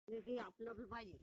की आपलं बी पाहिजे.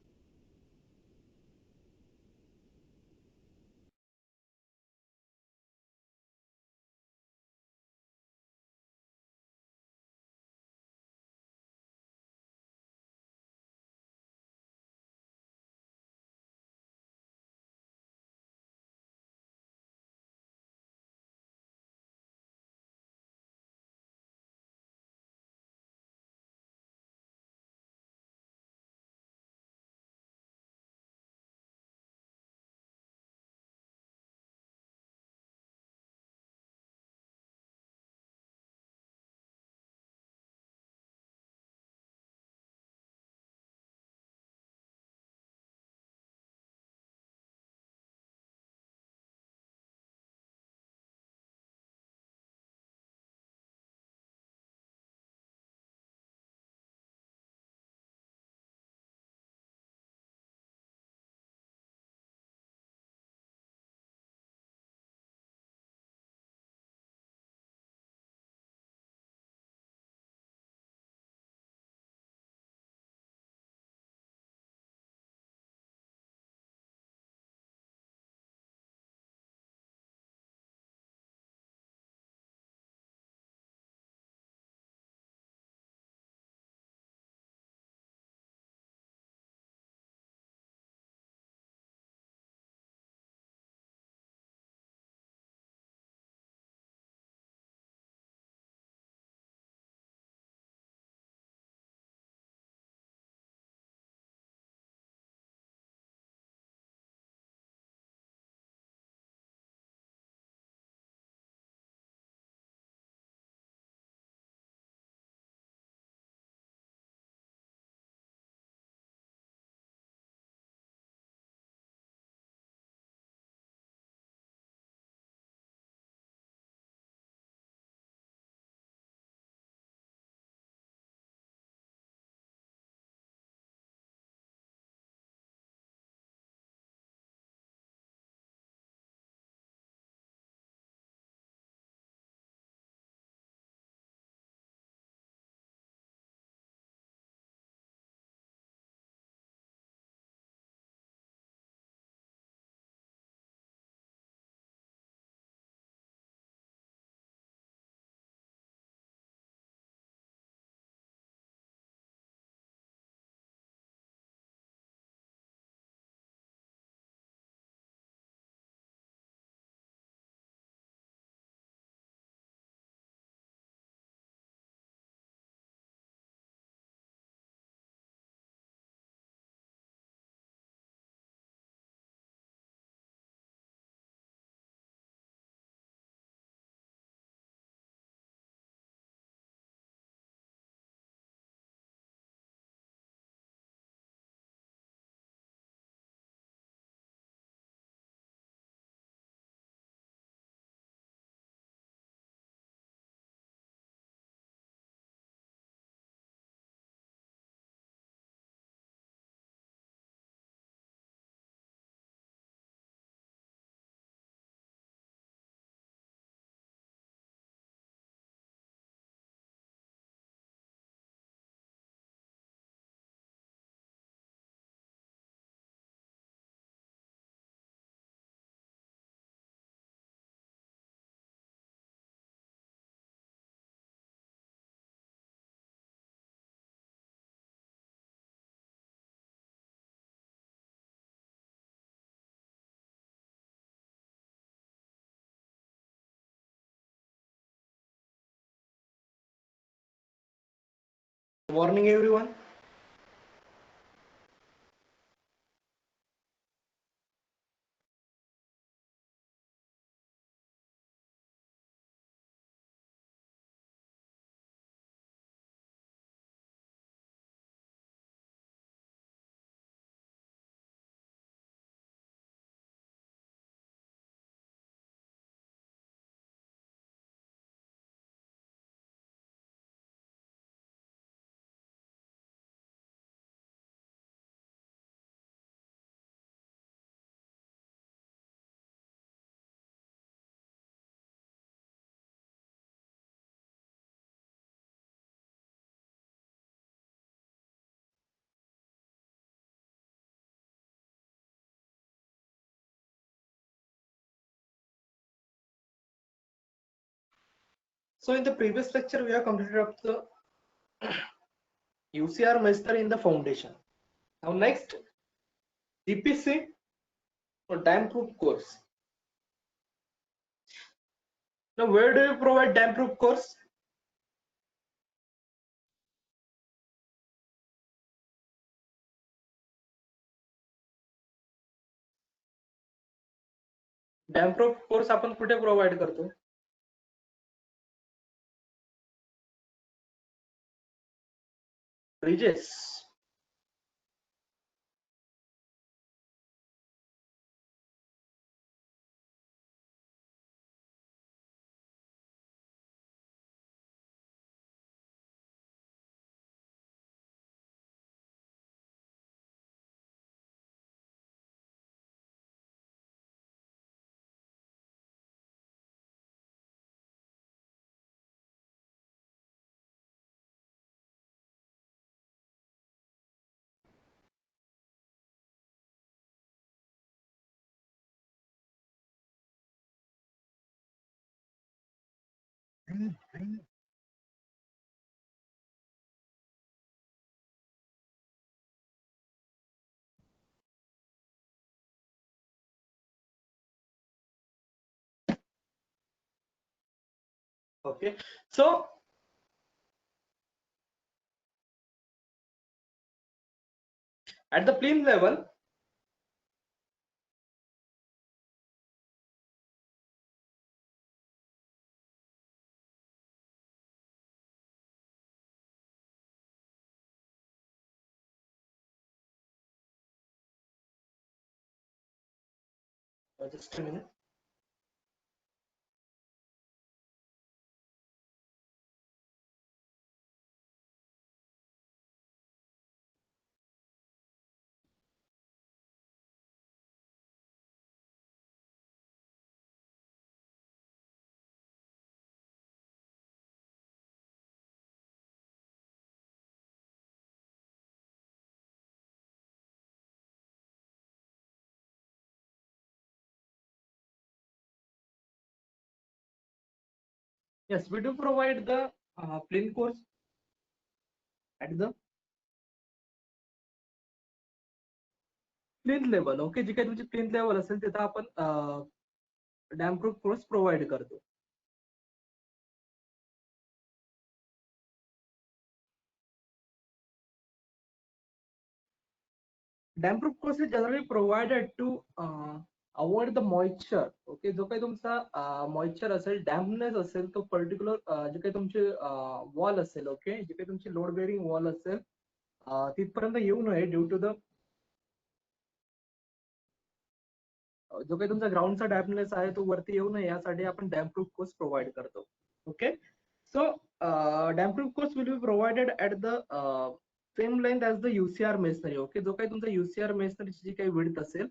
Morning everyone. So in the previous lecture we have completed up the UCR mastery in the foundation. Now next DPC or dam proof course. Now where do you provide dam proof course? Dam proof course आपण कुठे provide करतो? Bridges. Okay. So at the plinth level, just a minute. Yes, we do provide the plinth course at the plinth level. Okay, जी काही तुमची plinth level असेल तिथं आपण damp proof course provide करतो. Dam proof course is generally provided to avoid the moisture. Okay, जो काही तुमचा moisture असेल, dampness असेल, तो particular जे काही तुमचे wall असेल, okay, जे काही तुमची load bearing wall असेल, तिथपर्यंत येऊ नये ड्यू टू द जो काही तुमचा ग्राउंडचा डॅम्पनेस आहे तो वरती येऊ नये यासाठी आपण डॅम प्रूफ कोर्स प्रोव्हाइड करतो. Okay, so dam proof course will be provided at the same length as the UCR masonry. Okay, जो काही तुमचा UCR मेसनरीची जी काही विड्थ असेल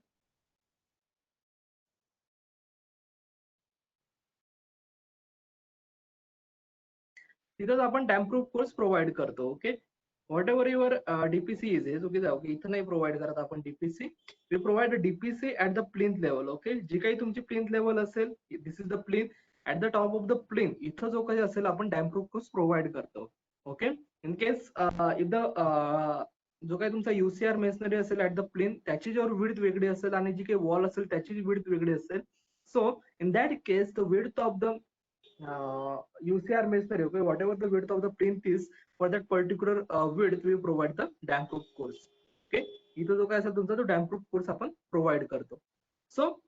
तिथंच आपण डॅम प्रूफ कोर्स प्रोव्हाइड करतो. Okay, whatever your DPC is okay, इथं नाही प्रोव्हाइड करत आपण DPC. We provide DPC at the plinth level. Okay, जी काही तुमची प्लिंथ लेवल असेल, this is the plinth. At the top of the plinth इथं जो काही असेल आपण डॅम प्रूफ कोर्स प्रोव्हाइड करतो. ओके, इन केस इथं जो काही तुमचा UCR मेसनरी असेल ऍट द प्लिंथ त्याची जर विड्थ वेगळी असेल आणि जी काही वॉल असेल त्याची विड्थ वेगळी असेल. So in that case the width of the UCR masonry, okay, whatever the width of the plinth is, for that particular width we provide the damp proof course. Okay, इथं जो काय असेल तुमचा तो damp proof course आपण provide करतो. So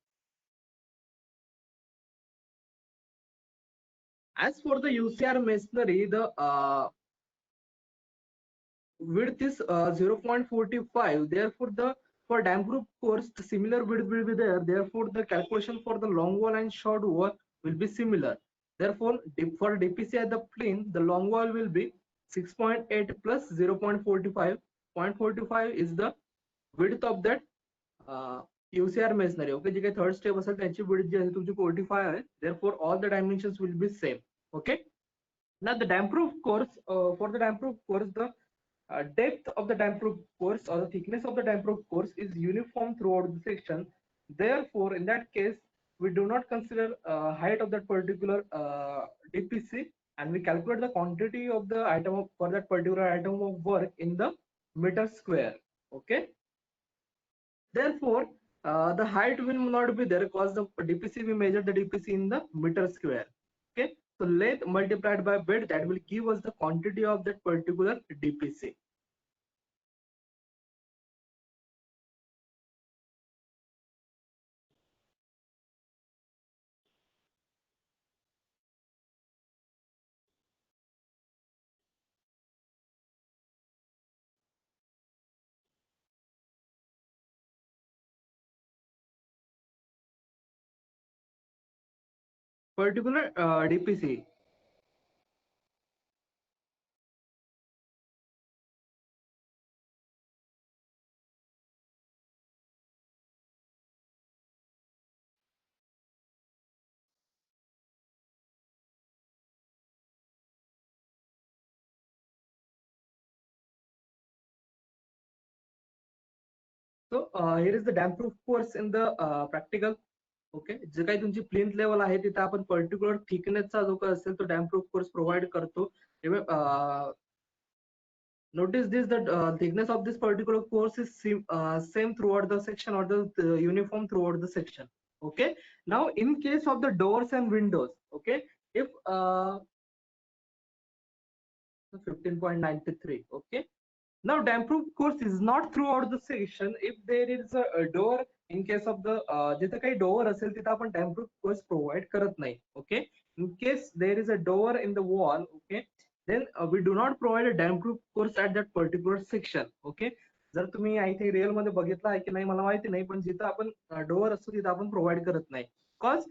as for the UCR masonry, the width is 0.45. Therefore, the for damp proof course, the similar width will be there. Therefore, the calculation for the long wall and short wall will be similar. Therefore, for DPC at the plinth, the long wall will be 6.8 plus 0.45. 0.45 is the width of that UCR masonry. Okay, जी काही third step असेल त्याची width जी आहे तुमची 45 आहे. Therefore, all the dimensions will be same. Okay. Now the damp proof course, for the damp proof course, the depth of the damp proof course or the thickness of the damp proof course is uniform throughout the section. Therefore, in that case, we do not consider height of that particular DPC, and we calculate the quantity of the item for that particular item of work in the meter square. Okay. Therefore, the height will not be there because the DPC we measure the DPC in the meter square. Okay, so length multiplied by width, that will give us the quantity of that particular DPC. Particular DPC. So here is the damp proof course in the practical. Okay, जे काही तुमची plinth level आहे तिथे आपण particular थिकनेसचा जो काही असेल तो डॅम्प प्रूफ कोर्स प्रोव्हाइड करतो. Notice this, that thickness of this particular course is same throughout the section, or the uniform throughout the section. Okay, now in case of the doors and windows, okay, if 15.93, okay, now damp proof course is not throughout the section. If there is a door, in case of the जिथे काही door असेल तिथे आपण damp proof course provide करत नाही. Okay, in case there is a door in the wall, okay, then we do not provide a damp proof course at that particular section. Okay, जर तुम्ही I think real मध्ये बघितलं आहे की नाही मला माहिती नाही, पण जिथं आपण डोअर असतो तिथं आपण प्रोव्हाइड करत नाही. Because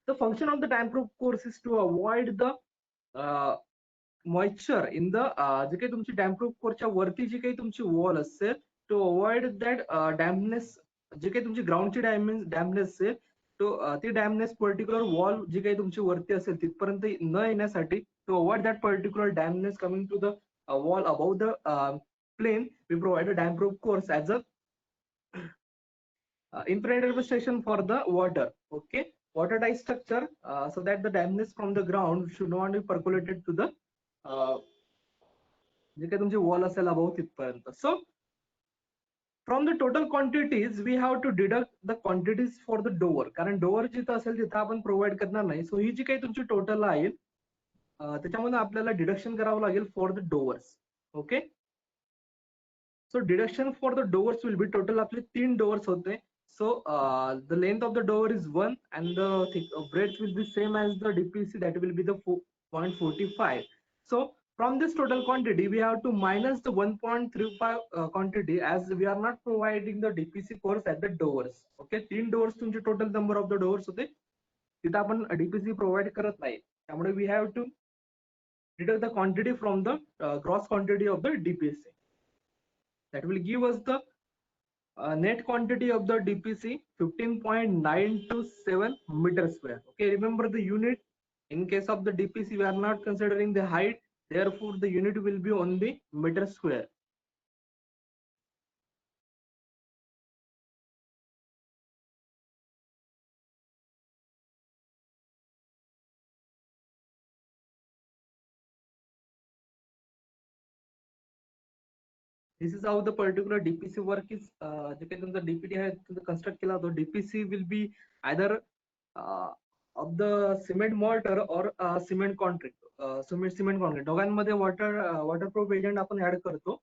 the function of the damp proof course is to avoid the moisture in the जे काही तुमची डॅम्प प्रूफ कोरच्या वरती जी काही तुमची वॉल असेल, टू अवॉइड दॅट डॅम्पनेस, जे काही तुमची ग्राउंडची डॅम्पनेस असेल, तो ती डॅम्पनेस पर्टिक्युलर वॉल जी काही तुमची वरती असेल तिथपर्यंत न येण्यासाठी, to avoid that particular dampness coming to the wall above the plane, we provide a damp proof course as a impenetrable station for the water. Okay, watertight structure, so that the dampness from the ground should not be percolated to the जे काही तुमची wall असेल above तिथपर्यंत. So from the total quantities we have to deduct the quantities for the door, कारण door जिथं असेल तिथं आपण प्रोव्हाइड करणार नाही. सो ही जी काही तुमची टोटल आहे त्याच्यामध्ये आपल्याला डिडक्शन करावं लागेल for the doors. Okay, so deduction for the doors will be, total आपले 3 डोअर्स होते. So the length of the door is 1 and the breadth will be same as the DPC, that will be the 0.45. So from this total quantity we have to minus the 1.35 quantity, as we are not providing the DPC course at the doors. Okay, 3 doors तुमचे total number of the doors होते, तिथं आपण DPC provide करत नाही. त्यामुळे we have to deduct the quantity from the gross quantity of the DPC. That will give us the net quantity of the DPC 15.927 meter square. Okay, remember the unit. In case of the DPC, we are not considering the height. Therefore, the unit will be on the meter square. This is how the particular DPC work is. जे काही तुमचा DPT आहे construct केला तो DPC will be either of the cement mortar or cement concrete, cement concrete दोघांमध्ये waterproof agent आपण add करतो.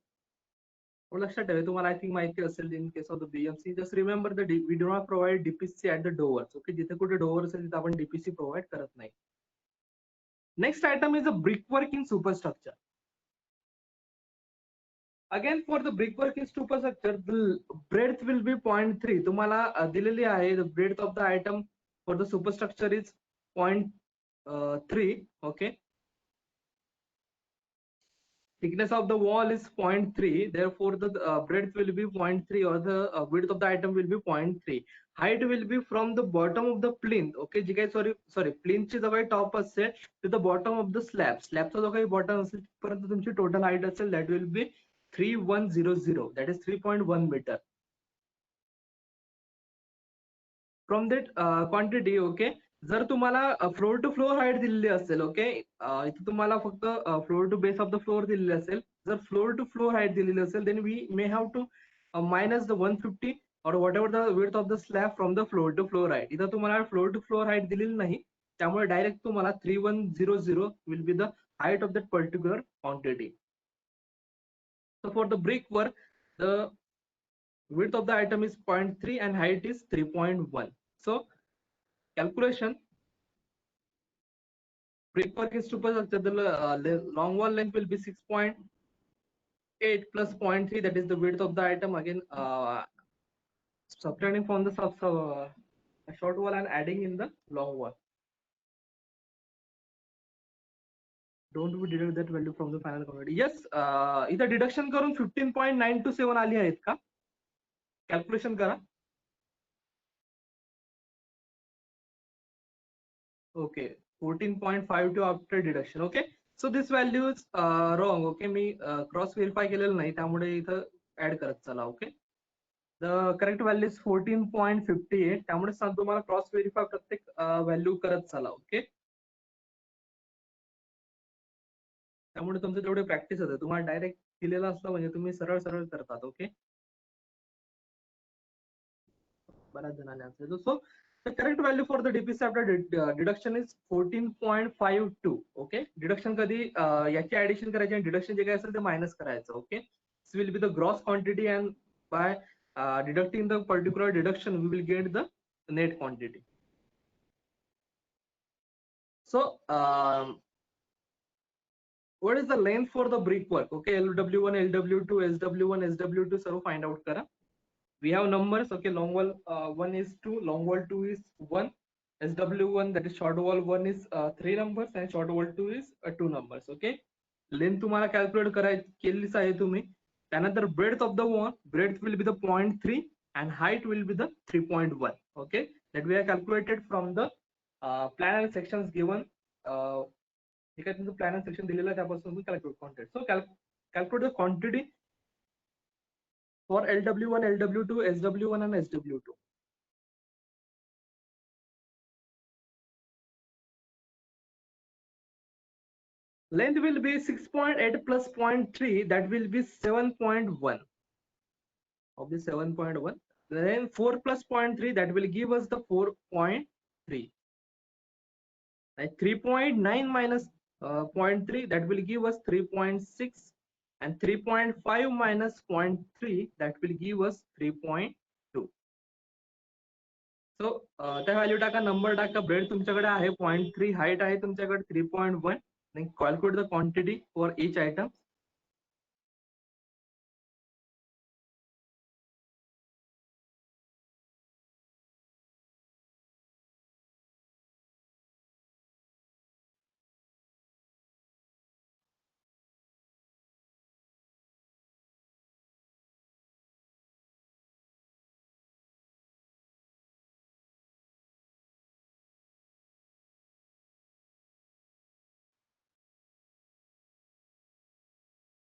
लक्षात ठेवा, तुम्हाला आय थिंक माहिती असेल in case of the BMC. Just remember we do not provide DPC at the doors. Okay, जिथे कुठे डोअर असेल तिथे आपण डीपीसी प्रोव्हाइड करत नाही. Next item is a brickwork in superstructure. Again for the brickwork in superstructure the breadth will be 0.3. तुम्हाला दिलेली आहे the breadth of the item for the superstructure is 0.3. Okay, thickness of the wall is 0.3, therefore the breadth will be 0.3 or the width of the item will be 0.3. height will be from the bottom of the plinth. Okay, जी काही sorry plinth ची जो काही top असेल to the bottom of the slabचा जो काही bottom असेल तिथपर्यंत तुमची टोटल हाईट असेल that will be 3100, that is 3.1 meter. From that quantity. Okay, जर तुम्हाला फ्लोर टू फ्लोर हाईट दिलेली असेल, ओके, इथे तुम्हाला फक्त floor to base of the floor दिलेली असेल. जर फ्लोर टू फ्लोर हाईट दिलेली असेल then we may have to minus the 150 or whatever the width of the slab from the floor to floor height. इथं तुम्हाला फ्लोर टू फ्लोर हाईट दिलेली नाही, त्यामुळे डायरेक्ट तुम्हाला 3100 will be the height of that particular quantity. So for the brickwork, the width of the item is 0.3 and height is 3.1. So calculation, brickwork is superstructure, the long wall length will be 6.8 plus 0.3, that is the width of the item. Again, subtracting from the short wall and adding in the long wall. Don't we deduct that value from the final quantity? Yes, इथं deduction करून 15.927 आली आहेत का? Calculation करा. Okay, 14.52 after deduction. Okay, so this value is wrong. Okay, me cross verify केलेलं नाही, त्यामुळे इथं ऍड करत चला. Okay, the correct value is 14.58. त्यामुळे तुम्हाला क्रॉस व्हेरीफाय प्रत्येक व्हॅल्यू करत चला. ओके, त्यामुळे तुमचं जेवढे प्रॅक्टिस होते, तुम्हाला डायरेक्ट दिलेलं असतं म्हणजे तुम्ही सरळ सरळ करतात. ओके, बऱ्याच जणांनी answer. So the correct value for the DPC after deduction is 14.52. Okay, deduction कधी याची ऍडिशन करायची आणि डिडक्शन जे काही असेल ते मायनस करायचं. Okay, this will be the gross quantity and by deducting the particular deduction we will get the net quantity. So what is the length for the brickwork? Okay, LW1, LW2, SW1, SW2 serve find out करा. We have numbers. Okay, long wall 1 is 2, long wall 2 is 1, SW1 that is short wall 1 is 3 numbers and short wall 2 is 2 numbers. Okay, length तुम्हाला calculate केलीच आहे तुम्ही. त्यानंतर breadth of the wall, breadth will be the 0.3 and height will be the 3.1. Okay, that we have calculated from the plan and sections given. ठीक आहे, तुमचं plan and section दिलेला आहे त्यापासून तुम्ही calculate quantity. So calculate the quantity for LW1, LW2, SW1 and SW2. Length will be 6.8 plus 0.3, that will be 7.1 of the 7.1. Then 4 plus 0.3, that will give us the 4.3. Like 3.9 minus 0.3, that will give us 3.6, and 3.5 minus 0.3, that will give us 3.2. So त्या value टाका, number टाका, bread तुमच्याकडे आहे 0.3, height आहे तुमच्याकडे 3.1. then calculate the quantity for each item.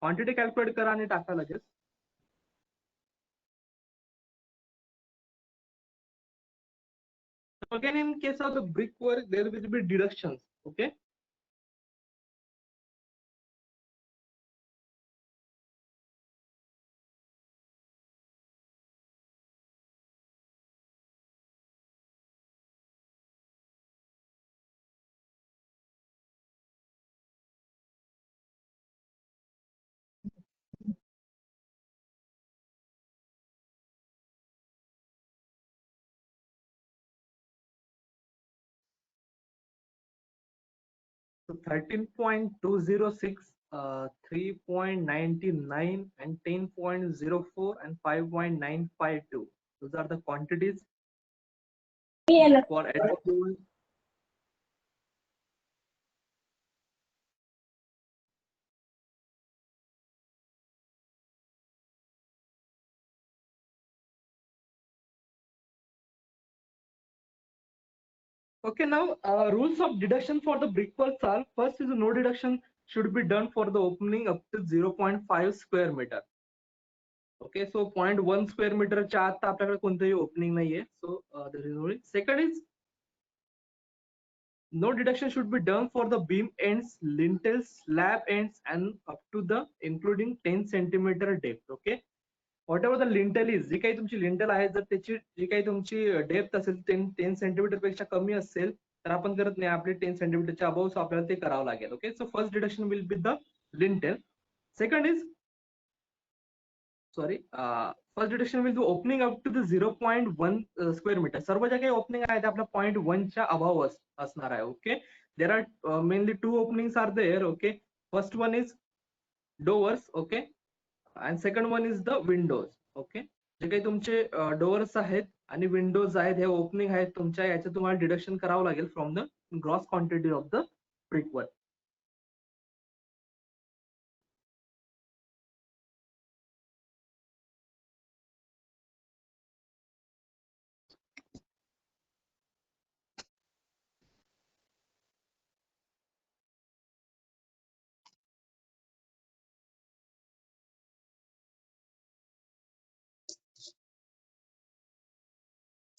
Quantity calculate करा आणि टाका लगेच. Again, in case of the brickwork, there will be deductions. Okay, 13.206, 3.99, and 10.04 and 5.952. Those are the quantities for additive. Okay, now rules of deduction for the brickwork are: first is no deduction should be done for the opening up to 0.5 square meter. Okay, so 0.1 square meter च्या आत आपल्याकडे कोणतेही opening नाहीये. So there is no. Second is no deduction should be done for the beam ends, lintels, slab ends, and up to the including 10 centimeter depth. Okay, whatever the lintel is, जी काही तुमची lintel आहे जर त्याची जी काही तुमची depth असेल 10 centimetre पेक्षा कमी असेल तर आपण करत नाही, आपले 10 सेंटीमीटरच्या अबाव आपल्याला ते करावं लागेल. Okay, so first deduction will be the lintel. Second is first deduction will be opening up to the 0.1 square metre. सर्व ज्या काही ओपनिंग आहे ते आपल्या 0.1 च्या अबाव असणार आहे. Okay, there are mainly 2 openings are there. Okay, first one is doors. Okay, आणि second one is the windows. Okay, जे काही तुमचे डोअर्स आहेत आणि विंडोज आहेत हे ओपनिंग आहेत तुमच्या, याचं तुम्हाला डिडक्शन करावं लागेल from the gross quantity of the brickwork.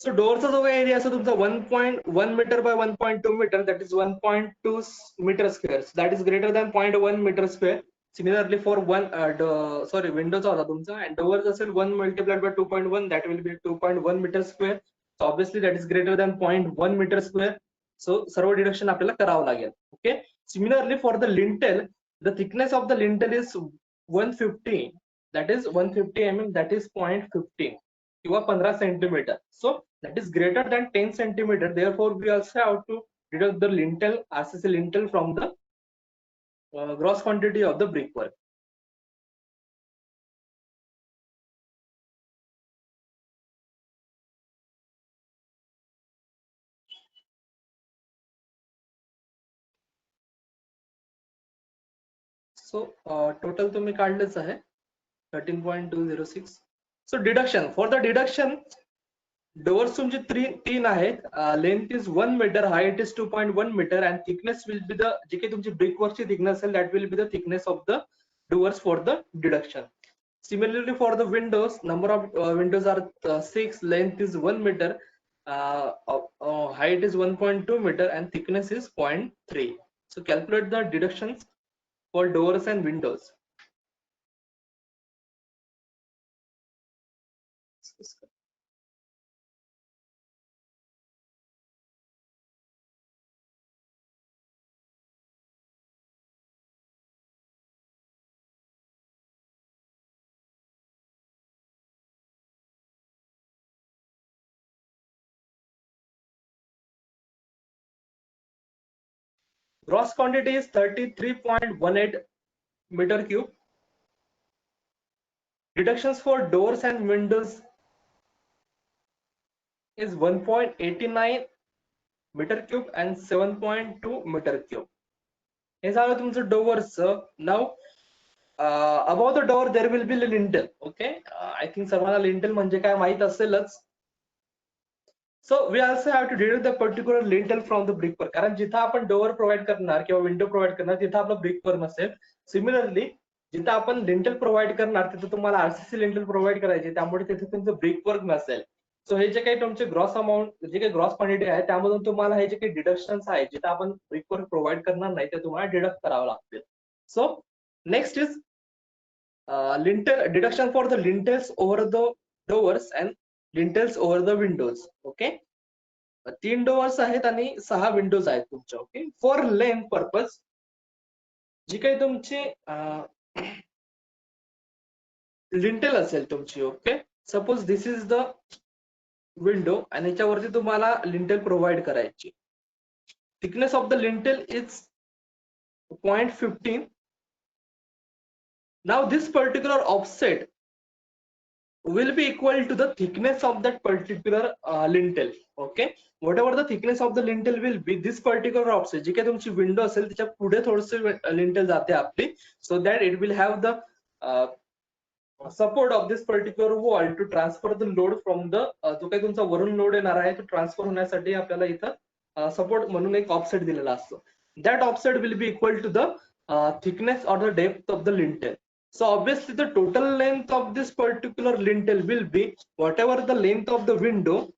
So डोअरचा जो काही एरिया असतो तुमचा 1.1 metre by 1.2 metre, that is 1.2 metre square, that is greater than 0.1 metre square. Similarly for विंडोचा होता तुमचा, अँड डोअर्स असेल 1 multiplied by 2.1, that will be 2.1 metre square. So obviously that is greater than 0.1 metre square. So सर्व deduction आपल्याला करावं लागेल. Okay, similarly for the lintel, the thickness of the lintel is 150, that is 150 mm, that is 0.15 किंवा 15 centimetre. So that is greater than 10 centimeter. Therefore, we also have to deduct the lintel, RCC lintel, from the gross quantity of the brickwork. So total तुम्ही काढलेच आहे 13.206. So deduction, for the deduction, doors तुमचे 3 आहेत. Length is 1 metre, height is 2.1 metre, and thickness will be the जी काही तुमची brickwork ची thickness असेल, that will be the thickness of the doors for the deduction. Similarly, for the windows, number of windows are 6, length is 1 meter, height is 1.2 meter, and thickness is 0.3. So calculate the deductions for doors and windows. Gross quantity is 33.18 meter cube. Deductions for doors and windows is 1.89 meter cube and 7.2 meter cube. हे झालं तुमचं doors. Now above the door there will be a lintel. Okay, I think सर्वांना lintel म्हणजे काय माहित असेलच. So we also have to deduct the particular lintel from the brickwork, कारण जिथं आपण डोअर प्रोव्हाइड करणार किंवा विंडो प्रोव्हाइड करणार तिथं आपलं ब्रिकवर्क नसेल. सिमिलरली जिथं आपण लिंटल प्रोव्हाइड करणार तिथं तुम्हाला आरसीसी लिंटल प्रोव्हाइड करायचे, त्यामुळे तिथे तुमचं ब्रिकवर्क नसेल. सो हे जे काही तुमचे ग्रॉस अमाऊंट, जे काही ग्रॉस क्वांटिटी आहे त्यामधून तुम्हाला हे जे काही डिडक्शन्स आहेत जिथं आपण ब्रिकवर्क प्रोव्हाइड करणार नाही ते तुम्हाला डिडक्ट करावं लागतील. So next is lintel deduction for the lintels over the doors and lintels over the windows. Okay, 3 doors आहेत आणि 6 विंडोज आहेत तुमच्या. ओके, फॉर लेंथ पर्पज जी काही तुमची लिंटेल असेल तुमची, okay, suppose this is the window आणि याच्यावरती तुम्हाला लिंटेल प्रोव्हाइड करायची. Thickness of the lintel is 0.15. Now this particular offset will be equal to the thickness of that particular lintel. Okay, whatever the thickness of the lintel will be, this particular offset जी काही तुमची window असेल त्याच्या पुढे थोडंसं lintel जाते आपली, so that it will have the support of this particular wall to transfer the load from the जो काही तुमचा वरून लोड येणार आहे तो ट्रान्सफर होण्यासाठी आपल्याला इथं सपोर्ट म्हणून एक ऑफसेट दिलेला असतो. That offset will be equal to the thickness or the depth of the lintel. So obviously the total length of this particular lintel will be whatever the length of the window,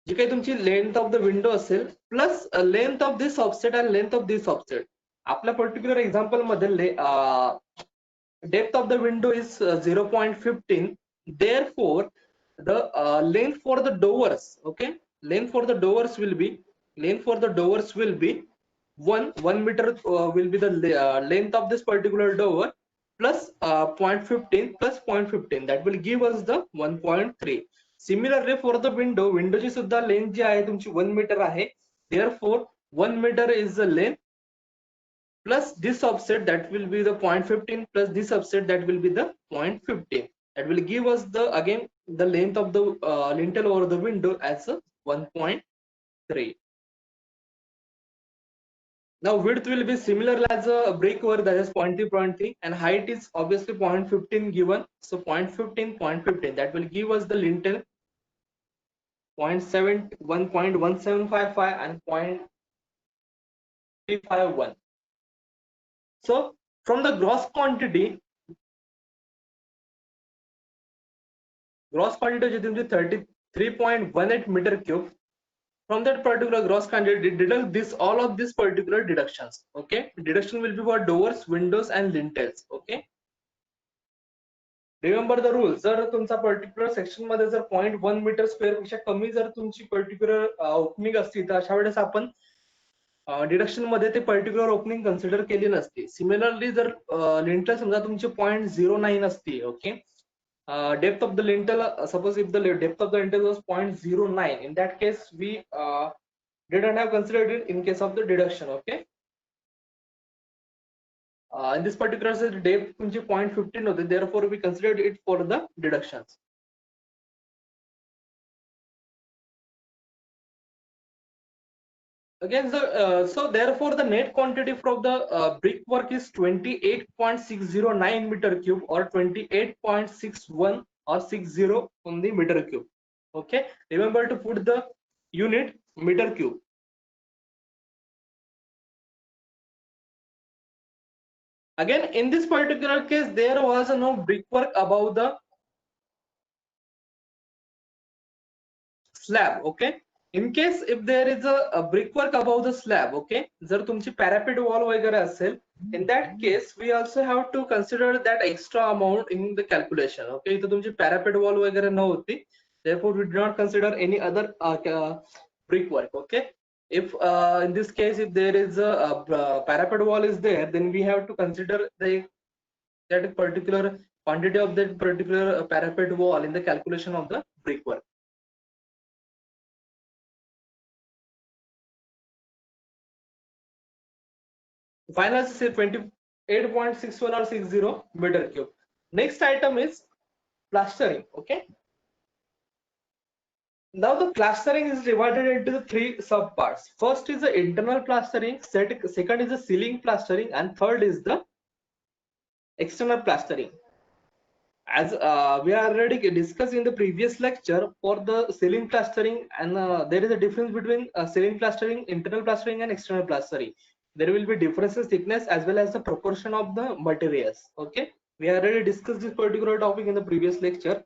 जी काही तुमची length of the window असेल plus length of this offset and length of this offset. आपल्या particular example मध्ये depth of the window is 0.15. Therefore the length for the doors, okay, length for the doors will be 1 meter, will be the length of this particular door plus 0.15 plus 0.15, that will give us the 1.3. Similarly for the window ची सुद्धा length जी आहे तुमची 1 metre आहे. Therefore 1 meter is the length plus this offset, that will be the 0.15 plus this offset, that will be the 0.15, that will give us the again the length of the lintel over the window as a 1.3. Now width will be similar as a brickwork, that is 0.3, and height is obviously 0.15 given, so 0.15, that will give us the lintel 1.1755 and 0.351. So from the gross quantity जी तुमची 33.18 meter cube, from that particular gross quantity deduct this all of these particular deductions. Okay, deduction will be for doors, windows and lintels. Okay, remember the rule. जर तुमचा particular section मध्ये जर 0.1 metre square पेक्षा कमी जर तुमची particular opening असती तर अशा वेळेस आपण डिडक्शन मध्ये ते पर्टिक्युलर ओपनिंग कन्सिडर केली नसती. सिमिलरली जर लिंटल समजा तुमची 0.09 असती, okay, depth of the lintel, suppose if the depth of the lintel was 0.09, in that case we didn't have considered it in case of the deduction. Okay, in this particular case depth तुमची 0.15 होते, therefore we considered it for the deductions. Again so therefore the net quantity from the brickwork is 28.609 meter cube or 28.61 or 60 on the meter cube. Okay, remember to put the unit meter cube. Again in this particular case there was no brickwork above the slab. Okay, in case if there is a brickwork above the slab, okay, जर तुमची parapet wall वगैरे असेल, in that case we also have to consider that extra amount in the calculation. Okay, इथे तुमची parapet wall वगैरे नव्हती, therefore we do not consider any other brickwork. Okay, if in this case if there is a parapet wall is there, then we have to consider that particular quantity of that particular parapet wall in the calculation of the brickwork. Final say 28.61 or 60 meter cube. Next item is plastering. Okay, now the plastering is divided into the three sub parts. First is the internal plastering, second is the ceiling plastering, and third is the external plastering. As we already discussed in the previous lecture, for the ceiling plastering, and there is a difference between ceiling plastering, internal plastering and external plastering. There will be differences thickness as well as the proportion of the materials. Okay, we already discussed this particular topic in the previous lecture.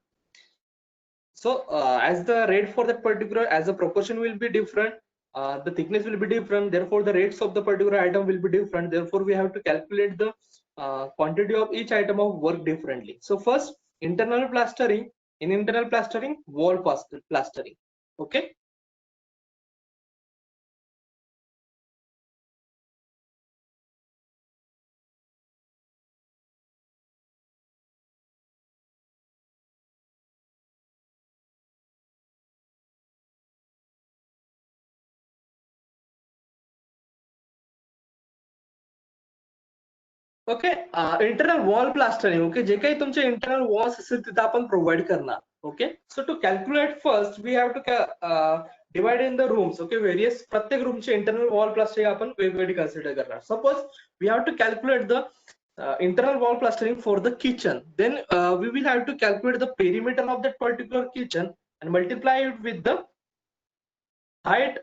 So as the rate for that particular, as the proportion will be different, the thickness will be different, therefore the rates of the particular item will be different, therefore we have to calculate the quantity of each item of work differently. So first, internal plastering. In internal plastering, wall plastering. Okay, okay. Internal wall plastering. Okay, जे काही तुमचे internal walls असतील तिथे आपण provide करणार. Okay, so to calculate first we have to divide in the rooms. Okay, various प्रत्येक रूमचे internal wall plastering आपण वेगवेगळी कन्सिडर करणार. Suppose we have to calculate the internal wall plastering for the kitchen. Then we will have to calculate the perimeter of that particular kitchen and multiply it with the height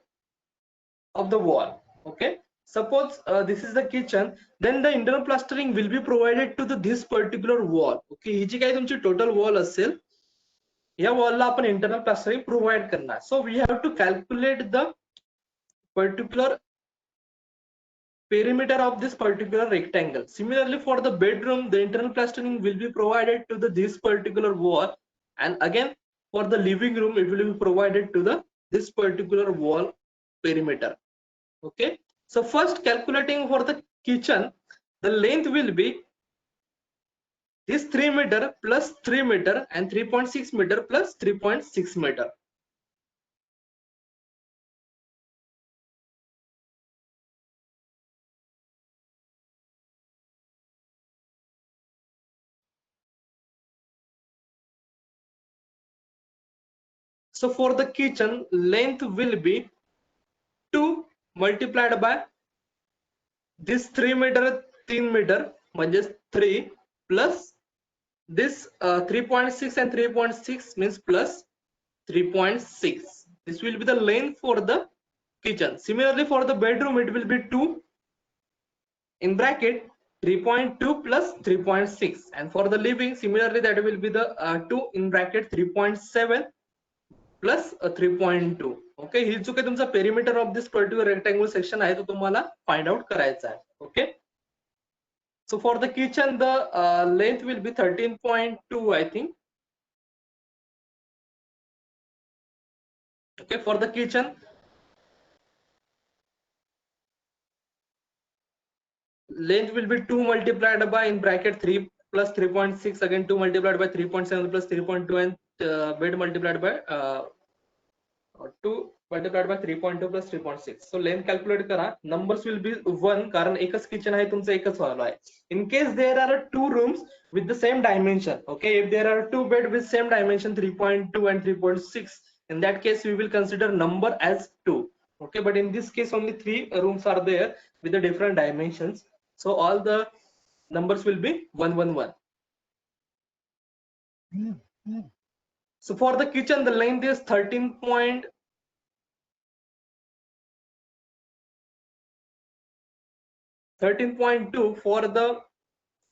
of the wall. Okay, suppose this is the kitchen, then the internal plastering will be provided to this particular wall. Okay, ही जी काही तुमची total wall असेल, या wall ला आपण internal plastering provide करणार. So we have to calculate the particular perimeter of this particular rectangle. Similarly, for the bedroom, the internal plastering will be provided to this particular wall, and again for the living room, it will be provided to this particular wall perimeter. Okay, so first calculating for the kitchen, the length will be this 3 meter plus 3 meter and 3.6 meter plus 3.6 meter. So for the kitchen, length will be 2 multiplied by this 3 meter 3 meter म्हणजे 3 plus this 3.6 and 3.6 means plus 3.6. This will be the length for the kitchen. Similarly, for the bedroom, it will be 2 in bracket 3.2 plus 3.6, and for the living, similarly that will be the 2 in bracket 3.7 plus 3.2. Okay, ही जो काही तुमचा perimeter of this particular rectangular section आहे तो तुम्हाला find out करायचा आहे. Okay, so for the kitchen, the length will be 13.2, I think. Okay, for the kitchen, length will be 2 multiplied by in bracket 3 plus 3.6, again 2 multiplied by 3.7 plus 3.2, and bed multiplied by 2 multiplied by 3.2 plus 3.6. So length calculate करा. Numbers will be 1 कारण एकच kitchen आहे तुमचं, एकच hall आहे. In case there are 2 rooms with the same dimension, okay, if there are 2 bed with same dimension 3.2 and 3.6, in that case we will consider number as 2. Okay, but in this case only 3 rooms are there with the different dimensions, so all the numbers will be 1 1 1. So for the kitchen, the length is 13.2. For the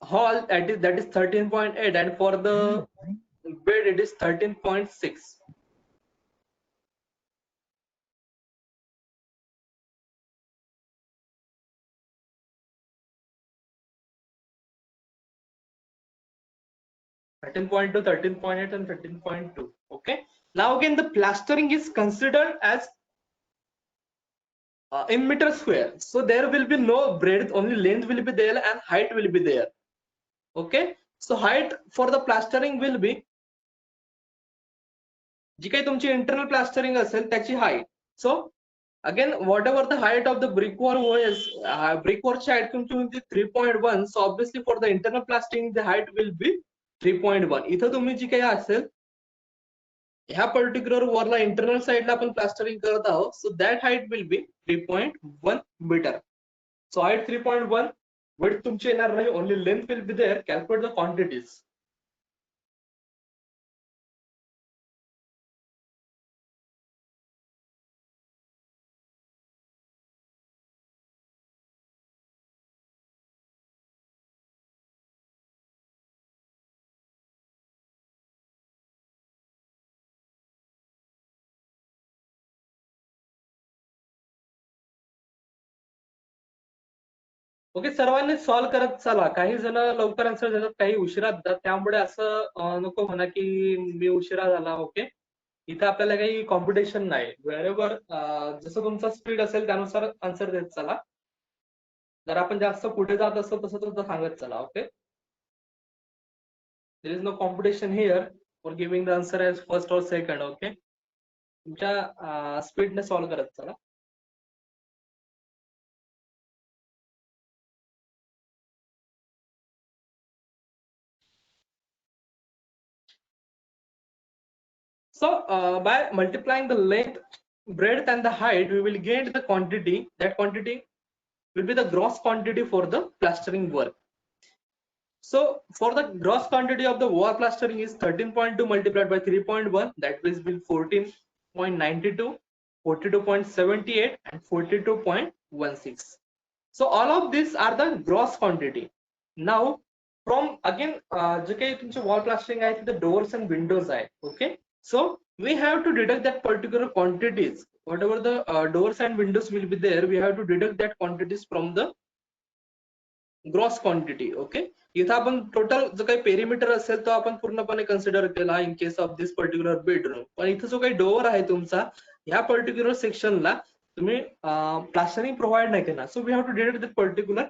hall, that is 13.8, and for the bed it is 13.6. Thirteen point two, 13.8, and 13.2. Okay, now again the plastering is considered as in meter square, so there will be no breadth, only length will be there and height will be there. Okay, so height for the plastering will be जी काही तुमची internal plastering असेल त्याची height. So again what ever the height of the brick wall होईल, brick वॉलची height तुमची होती 3.1. So obviously for the internal plastering the height will be 3.1. इथं तुम्ही जी काही असेल ह्या पर्टिक्युलर वॉलला इंटरनल साइडला आपण प्लास्टरिंग करत आहोत, so that height will be 3.1 metre. So height 3.1, width तुमची येणार नाही, only length will be there. Calculate the quantities. Okay, सर्वांनी सॉल्व्ह करत चला. काही जण लवकर आन्सर देतात, काही उशिरा देतात, त्यामुळे असं नको म्हणा की मी उशिरा झाला. ओके, इथं आपल्याला काही कॉम्पिटिशन नाही. वेळेवर जसं तुमचा स्पीड असेल त्यानुसार आन्सर देत चला. जर आपण जास्त पुढे जात असतो तसं तुमचं सांगत चला. Okay, there is no competition here for giving the answer as first or second. Okay, तुमच्या स्पीडने सॉल्व्ह करत चला. So by multiplying the length, breadth and the height, we will get the quantity. That quantity will be the gross quantity for the plastering work. So for the gross quantity of the wall plastering is 13.2 multiplied by 3.1, that will be 14.92, 42.78 and 42.16. So all of these are the gross quantity. Now from again जे काही तुमचे wall plastering आहे तिथे doors and windows आहे. Okay, so we have to deduct that particular quantities, whatever the doors and windows will be there, we have to deduct that quantities from the gross quantity. Okay, इथं आपण total जो काही perimeter असेल तो आपण पूर्णपणे consider केला इन case of this particular bedroom. पण इथं जो काही डोअर आहे तुमचा, ह्या पर्टिक्युलर सेक्शनला तुम्ही प्लास्टरिंग प्रोव्हाइड नाही केला. So we have to deduct the particular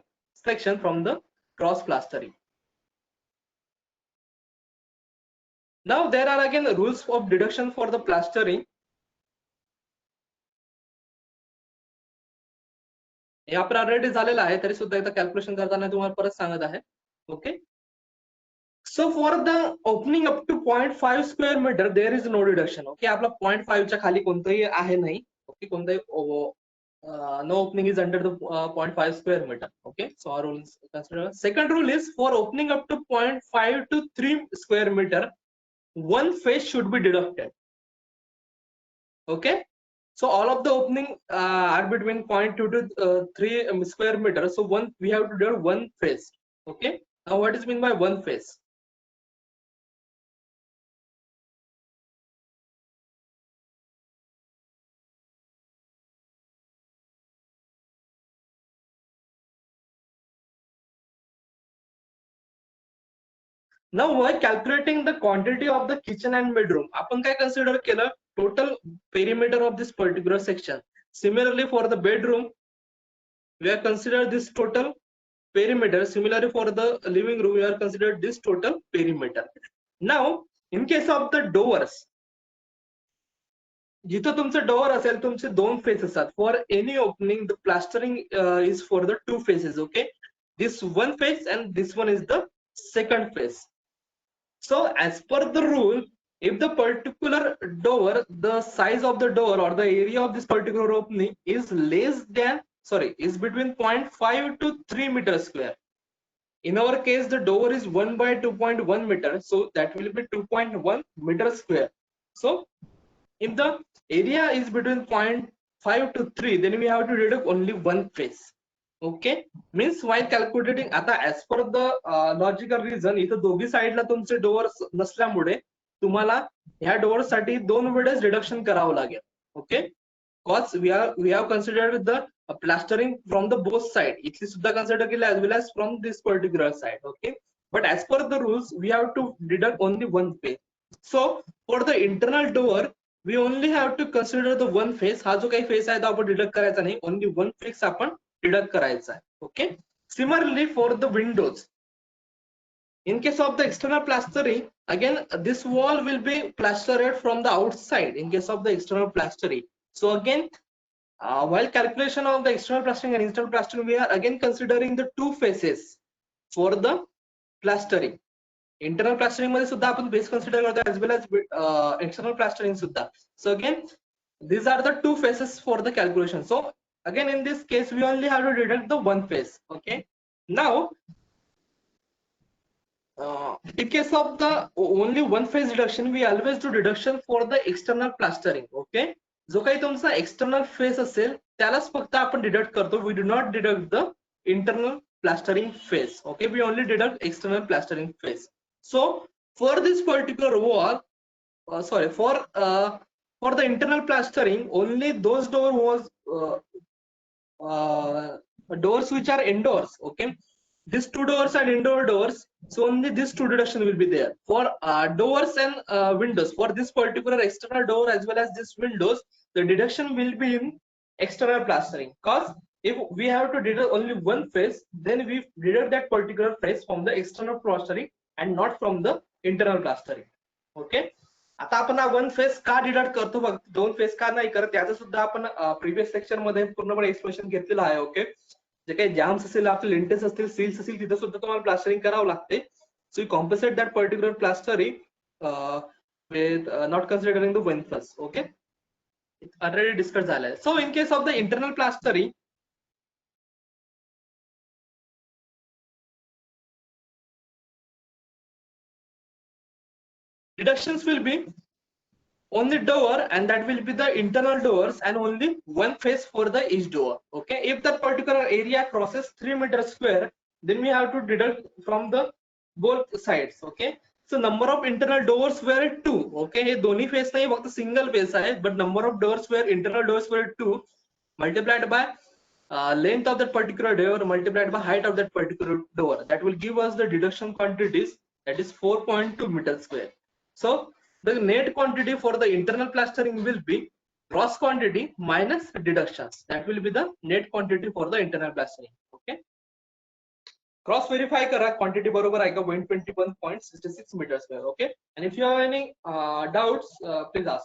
section from the cross plastering. Now there are again rules of deduction for the plastering. हे आपण ऑलरेडी झालेलं आहे, तरी सुद्धा एकदा कॅल्क्युलेशन करताना तुम्हाला परत सांगत आहे. Okay, so for the opening up to 0.5 square meter there is no deduction. Okay, आपला 0.5 च्या खाली कोणतंही आहे नाही. ओके, कोणताही no opening is under the 0.5 square meter. Okay, so our rule is considered. Second rule is for opening up to 0.5 to 3 square meter, one face should be deducted. Okay, so all of the opening are between 0.2 to 3 square meter. So we have to do one face. Okay, now what is mean by one face? Now while calculating the quantity of the kitchen and bedroom, आपण काय consider केलं? Total perimeter of this particular section. Similarly for the bedroom, we are considered this total perimeter. Similarly for the living room, we are considered this total perimeter. Now in case of the doors, जिथं तुमचं door असेल तुमचे दोन face असतात. For any opening the plastering is for the two faces. Okay, this one face and this one is the second face. So as per the rule, if the particular door, the size of the door or the area of this particular opening is is between 0.5 to 3 meters square. In our case, the door is 1 by 2.1 meter, so that will be 2.1 meter square. So if the area is between 0.5 to 3, then we have to deduct only one face. Okay, means while calculating, आता as per the logical reason, इथं दोघी साइडला तुमचे door नसल्यामुळे तुम्हाला ह्या door साठी दोन वेळेस डिडक्शन करावं लागेल. Okay, cause we have considered the plastering from the both side. इथली सुद्धा कन्सिडर केली as well as from this particular side. Okay, but as per the rules we have to deduct only one face. So for the internal door we only have to consider the one face. हा जो काही face आहे तो आपण deduct करायचा नाही, only one face आपण deduct करायचा आहे. Okay, similarly for the Windows, in case of the external plastering, again this wall will be plastered from the outside in case of the external plastering. So again while calculation of the external plastering and internal plastering, we are again considering the two faces for the plastering. Internal plastering मध्ये सुद्धा आपण base consider करतो as well as external plastering सुद्धा. So again these are the two faces for the calculation. So again in this case we only have to deduct the one face. Okay, now in case of the only one face deduction, we always do deduction for the external plastering. Okay, जो काही तुमचा external face असेल त्यालाच फक्त आपण deduct करतो. We do not deduct the internal plastering face. Okay, we only deduct external plastering face. So for this particular wall, for the internal plastering, only those doors which are indoors. Okay, these two doors are indoor doors, so only these two deduction will be there. For doors and windows, for this particular external door as well as this windows, the deduction will be in external plastering. Because if we have to deduct only one face, then we deduct that particular face from the external plastering and not from the internal plastering. Okay, आता आपण one face का deduct करतो, दोन face का नाही करत, त्याचं सुद्धा आपण प्रिव्हियस लेक्चर मध्ये पूर्णपणे एक्सप्लेनेशन घेतलेलं आहे. ओके, जे काही जॅम्स असेल, आपले लिंटेल्स असतील, सील्स असतील, तिथे सुद्धा तुम्हाला प्लास्टरिंग करावं लागते. So you compensate that particular plastering with not considering the one plus. Okay, it already discussed झालाय. So in case of the internal plastering, deductions will be only door, and that will be the internal doors, and only one face for the each door. Okay, if that particular area crosses 3 meters square, then we have to deduct from the both sides. Okay, so number of internal doors were 2. Okay, हे दोन्ही face नाही, फक्त single phase आहे, but number of doors were internal doors were 2 multiplied by length of that particular door multiplied by height of that particular door. That will give us the deduction quantities, that is 4.2 meters square. So the net quantity for the internal plastering will be gross quantity minus deductions. That will be the net quantity for the internal plastering. Okay, cross verify करा quantity बरोबर आहे का 121.66 meters square. Okay, and if you have any doubts, please ask.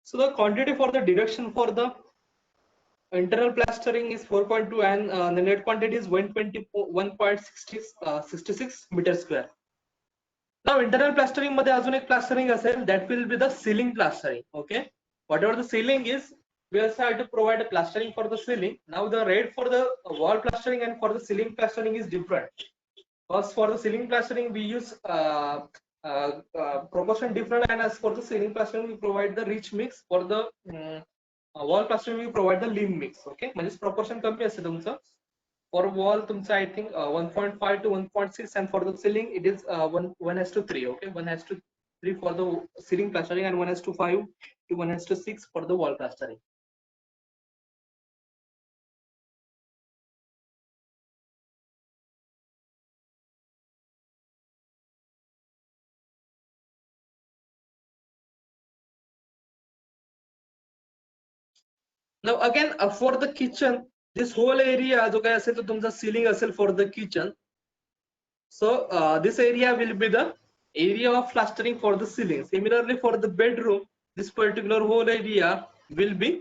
So the quantity for the deduction for the internal plastering is 4.2, and the net quantity is 121.66 meters square. Now internal plastering मध्ये अजून एक plastering असेल, that will be the ceiling plastering. Okay, whatever the ceiling is, we also have to provide a plastering for the ceiling. Now the rate for the wall plastering and for the ceiling plastering is different. Because for the ceiling plastering we use proportion different, and as for the ceiling plastering we provide the rich mix. For the wall plastering we provide the lean mix. Okay, म्हणजे proportion कमी असते तुमचं. For wall तुमचं I think 1.5 to 1.6, and for the ceiling it is 1:3. Okay, 1:3 for the ceiling plastering, and 1:5 to 1:6 for the wall plastering. Now again for the kitchen, this whole area जो काय असेल तो तुमचा ceiling असेल for the kitchen. So this area will be the area of plastering for the ceiling. Similarly for the bedroom, this particular whole area will be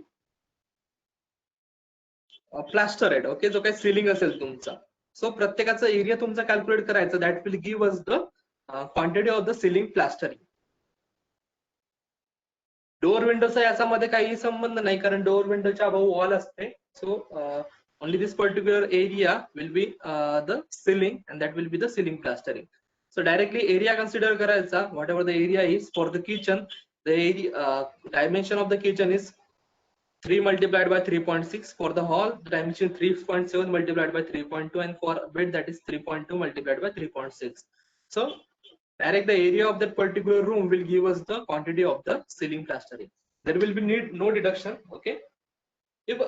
plastered. Okay, जो काही ceiling असेल तुमचा. So प्रत्येकाचा area तुमचा calculate करायचा, that will give us the quantity of the ceiling plastering. Door विंडोचा याच्यामध्ये काही संबंध नाही, कारण डोअर विंडोच्या अबाव वॉल असते. सो only this particular area will be the ceiling, and that will be the ceiling plastering. So directly area consider करायचा, whatever the area is for the kitchen. The area, dimension of the kitchen is 3 multiplied by 3.6. For the hall, the dimension 3.7 multiplied by 3.2, and for bed that is 3.2 multiplied by 3.6. So direct the area of that particular room will give us the quantity of the ceiling plastering. There will be no deduction. Okay, if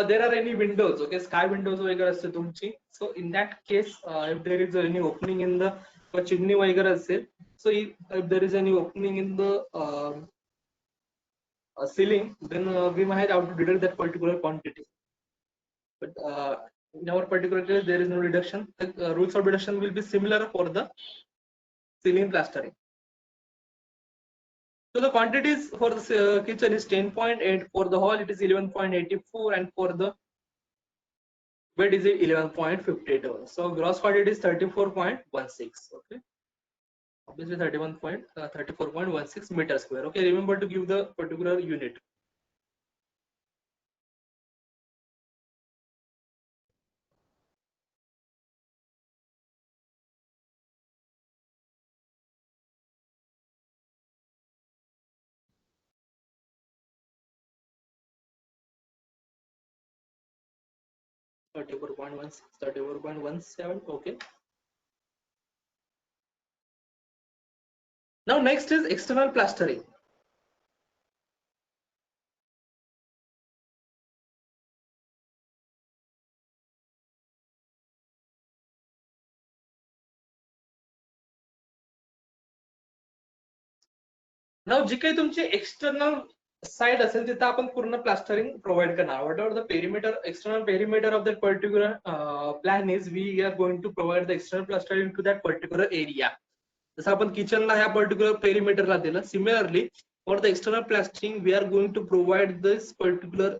there are any windows, okay, sky windows वगैरे असते तुमची, so in that case if there is any opening in the chimney वगैरे असेल, so if there is any opening in the ceiling, then we might have to deduct that particular quantity. But in our particular case there is no deduction. The rules of deduction will be similar for the ceiling plastering. So the quantities for the kitchen is 10.8, for the hall it is 11.84, and for the bed is 11.52. So gross quantity is 34.16. Okay, obviously 34.16 meters square. Okay, remember to give the particular unit. 34.16, 34.17. Okay. Now next is external plastering. नाव जी काही तुमची external side असेल तिथे आपण पूर्ण plastering provide करणार. Whatever the perimeter, external perimeter of that particular plan is, we are going to provide the external plastering to that particular area. जसं आपण किचनला ह्या पर्टिक्युलर पेरिमीटरला दिलं, similarly for the external plastering we are going to provide this particular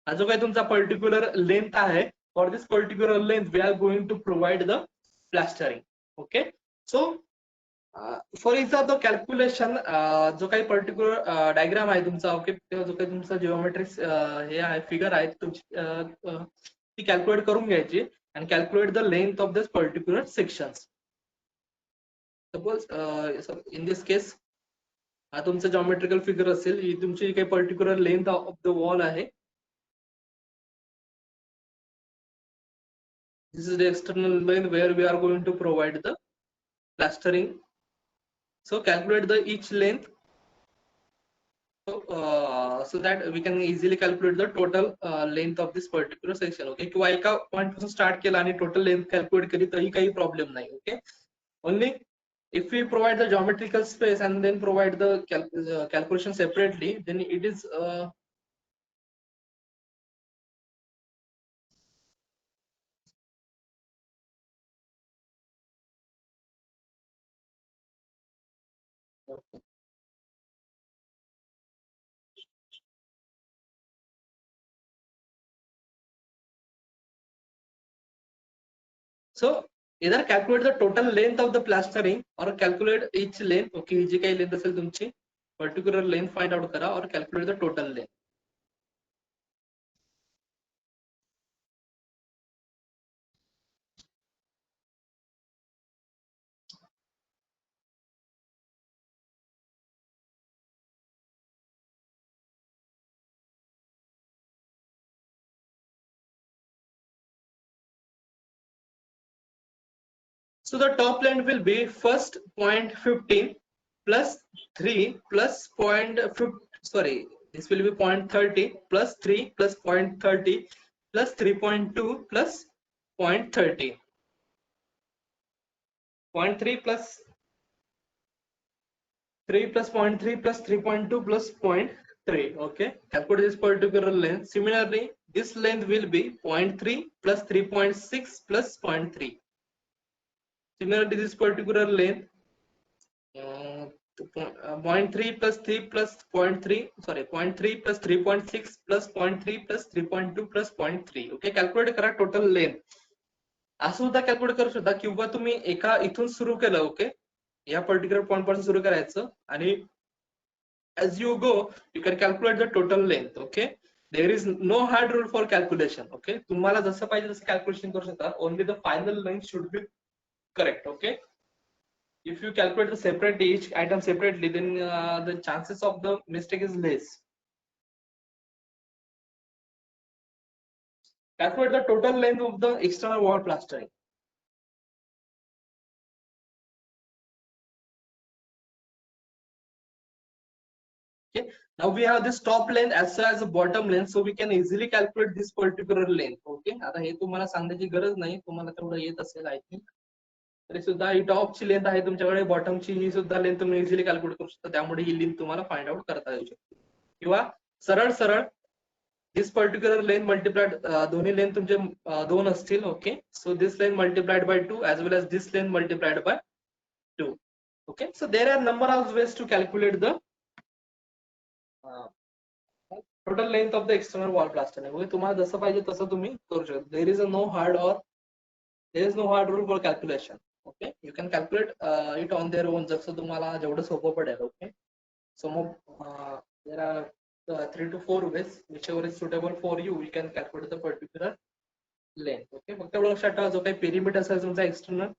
हा जो काही तुमचा पर्टिक्युलर लेंथ आहे, for this particular length we are going to provide the plastering. Okay. So for example calculation, जो काही particular diagram आहे तुमचा, okay, जो काही तुमचा जिओमेट्रिक हे आहे, फिगर आहे तुमची, ती कॅल्क्युलेट करून घ्यायची आणि calculate the length of this particular sections. Suppose in this case हा तुमचा जॉमेट्रिकल फिगर असेल, ही तुमची काही particular length of the wall आहे. This is the external line where we are going to provide the plastering. So calculate the each length, so that we can easily calculate the total length of this particular section. Okay, किंवा एका point पासून start केला आणि total length calculate केली तरी काही problem नाही. Okay. Only if we provide the geometrical space and then provide the calculation separately, then it is so either calculate the total length of the plastering or calculate each length. Okay, जी काही length असेल तुमची particular length find out करा और calculate the total length. So the top length will be first 0.15 plus 3 plus 0.50, sorry, this will be 0.30 plus 3 plus 0.30 plus 3.2 plus 0.30. 0.3 plus 3 plus 0.3 plus 3.2 plus 0.3. Okay, calculate this particular length. Similarly, this length will be 0.3 plus 3.6 plus 0.3. Similarly, this particular length 0.3 plus 3 plus 0.3, sorry, 0.3 plus 3.6 plus 0.3 plus 3.2 plus 0.3. Okay, calculate करा total length. असं सुद्धा calculate करू शकता किंवा तुम्ही एका इथून सुरू केलं, ओके, या पर्टिक्युलर पॉइंट पासून सुरू करायचं आणि as you go you can calculate the total length. Okay, there is no hard rule for calculation. Okay, तुम्हाला जसं पाहिजे तसं कॅल्क्युलेशन करू शकता. Only the final length should be correct. Okay, if you calculate the separate each item separately, then the chances of the mistake is less. Calculate the total length of the external wall plastering. Okay, now we have this top length as well as the bottom length, so we can easily calculate this particular length. Okay, आता हे तुम्हाला सांगण्याची गरज नाही, तुम्हाला तेवढं येत असेल I think. तरी सुद्धा ही टॉपची लेंथ आहे तुमच्याकडे, बॉटमची ही सुद्धा लेंथ तुम्ही इझिली कॅल्क्युलेट करू शकता. त्यामुळे ही लेंथ तुम्हाला फाइंड आउट करता येऊ शकते. किंवा सरळ सरळ दिस पर्टिक्युलर लेंथ मल्टिप्लाइड, दोन्ही लेंथ तुमचे दोन असतील. Okay, so this length multiplied by 2 as well as this length multiplied by 2. Okay, so there are number of ways to calculate the total length of the external wall plastering. Okay, तुम्हाला जसं पाहिजे तसं तुम्ही करू शकता. There is no hard rule for calculation. Okay, you can calculate it on their own, जसं तुम्हाला जेवढं सोपं पडेल. Okay, so there are 3 to 4 ways, whichever is suitable for you, you can calculate the particular length. Okay, फक्त एवढं लक्षात ठेवा, जो काही पेरिमीटर असेल तुमचा एक्सटर्नल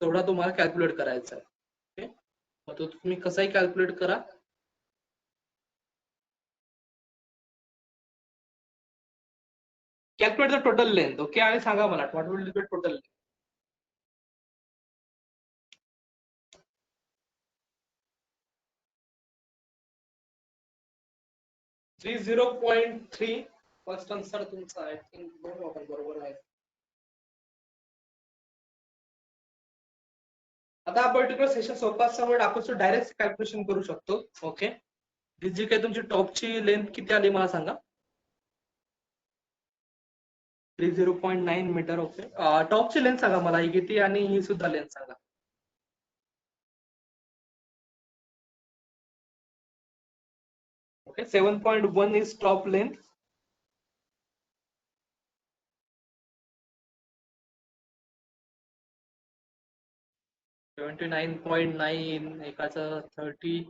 तेवढा तुम्हाला कॅल्क्युलेट करायचा आहे. तो तुम्ही कसंही कॅल्क्युलेट करा. Calculate the total length. Okay, आणि सांगा मला what will be total length. 30.3 first answer तुमचा. आय थिंक बरोबर आहे. आता हा पर्टिक्युलर सेशन सोपा असल्यामुळे आपण डायरेक्ट कॅल्क्युलेशन करू शकतो. ओके, जी काही तुमची टॉपची लेंथ किती आली मला सांगा. 30.9 मीटर. ओके, टॉपची लेंथ सांगा मला ही किती, आणि ही सुद्धा length Sanga. Okay, 7.1 is top length. $29.9 एकाचं 30.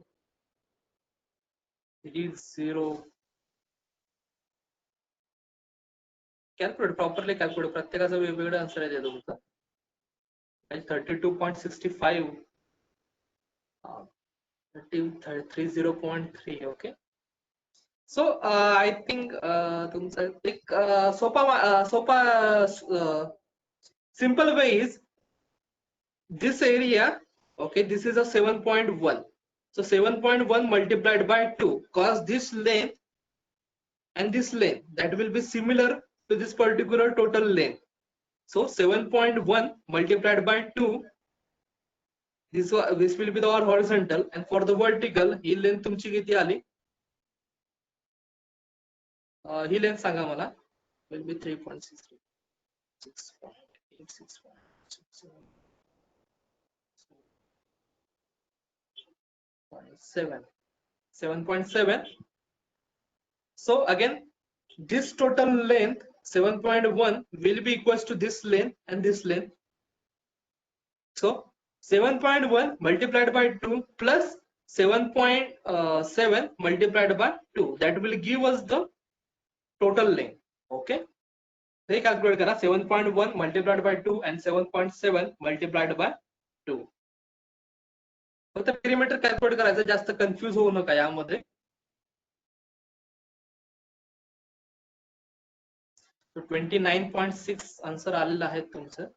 Calculate properly calculate. प्रत्येकाचं वेगवेगळं आन्सर आहे तुमचं. 32.65. 30.3. ओके, सो आय थिंक तुमचं एक सोपा simple way is this area. Okay, this is a 7.1. So 7.1 multiplied by 2, cause this length and this length that will be similar to this particular total length. So 7.1 multiplied by 2, this will be our horizontal, and for the vertical he length तुमची किती आली. ही length सांगा मला. will be 3.63. 7.7. So again, this total length 7.1 will be equals to this length and this length. So 7.1 multiplied by 2 plus 7.7 multiplied by 2, that will give us the total length. Okay, they calculate करा. 7.1 multiplied by 2 and 7.7 multiplied by 2. फक्त perimeter calculate करायचं, जास्त confuse होऊ नका यामध्ये. So 29.6 answer आलेला आहे तुमचं.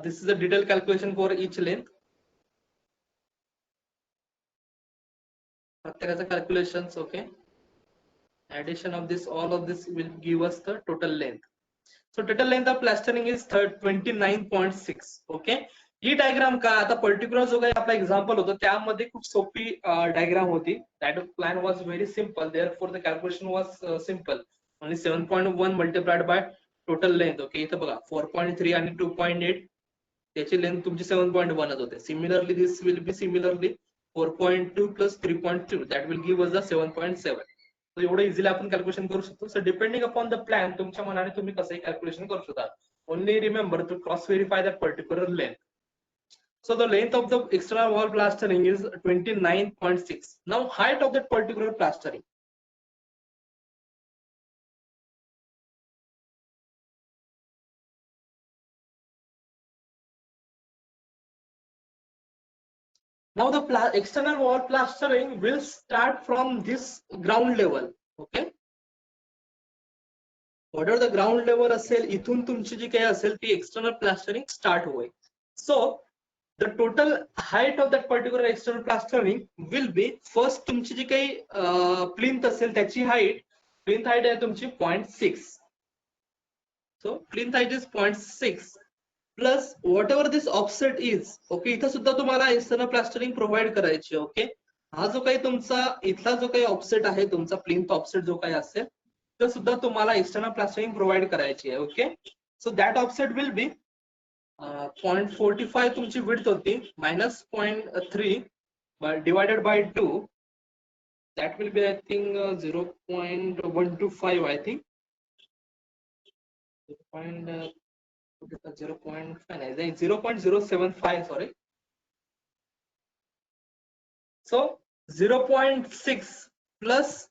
This is a detailed calculation for each length. प्रत्येकाचं calculations. Okay, addition of this, all of this will give us the total length. So total length of plastering is 29.6. Okay, he diagram का आता particular जो काही आपला example होतं त्यामध्ये खूप सोपी डायग्राम होती. That plan was very simple, therefore the calculation was simple. Only 7.1 multiplied by total length. Okay, इथं बघा 4.3 आणि 2.8 त्याची लेंथ तुमची 7.1 होते. Similarly this will be similarly 4.2 plus 3.2, that will give us the 7.7. तो एवढं इझिली आपण कॅल्क्युलेशन करू शकतो. So depending upon the plan तुमच्या मनाने तुम्ही कसंही कॅल्क्युलेशन करू शकता. Only remember to cross verify that particular length. So the length of the external wall plastering is 29.6. Now height of that particular plastering. Now the external wall plastering will start from this ground level. Okay, whatever the ground level असेल इथून तुमची जी काही असेल ती external plastering start होईल. So the total height of that particular external plastering will be, first तुमची जी काही plinth असेल त्याची height, plinth height आहे तुमची 0.6. So plinth height is 0.6 plus whatever this offset is. Okay, इथं सुद्धा तुम्हाला external plastering provide करायची. ओके, हा जो काही तुमचा इथला जो काही ऑफसेट आहे तुमचा प्लिंथ ऑफसेट जो काही असेल तर सुद्धा तुम्हाला एक्सटर्नल प्लास्टरिंग प्रोव्हाइड करायची आहे. Okay, so that offset will be 0.45 तुमची विड्थ होती minus 0.3 divided by 2, that will be I think 0.125. I think 0.075, sorry. So 0.6 plus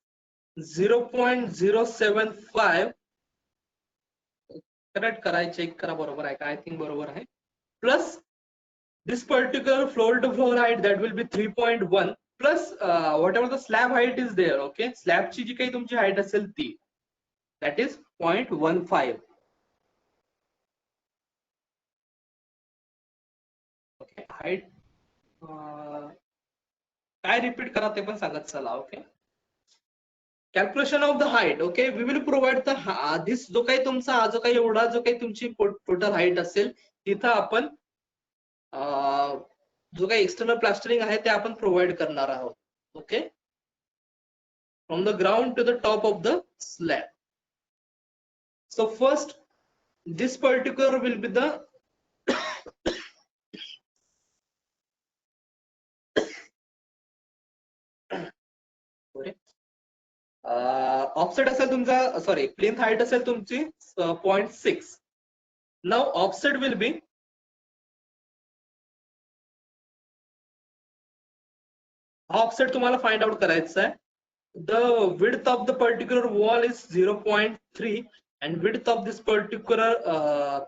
0.075 correct करा, चेक करा बरोबर आहे का. आय थिंक बरोबर आहे. Plus this particular floor to floor height that will be 3.1 plus whatever the slab height is there. Okay, slab ची जी काही तुमची height असेल ती, that is 0.15. okay, height काय रिपीट करा ते पण सांगत चला. Okay, calculation of the height. Okay, we will provide the this जो काही तुमचा जो काही एवढा जो काही तुमची टोटल हाईट असेल तिथं आपण जो काही एक्सटर्नल प्लास्टरिंग आहे ते आपण प्रोव्हाइड करणार आहोत. Okay, from the ground to the top of the slab. So first, this particular will be the offset असेल तुमचा, सॉरी प्लिंथ हाईट असेल तुमची 0.6. Now offset will be offset तुम्हाला फाइंड आउट करायचं आहे. The width of the particular wall is 0.3 and width of this particular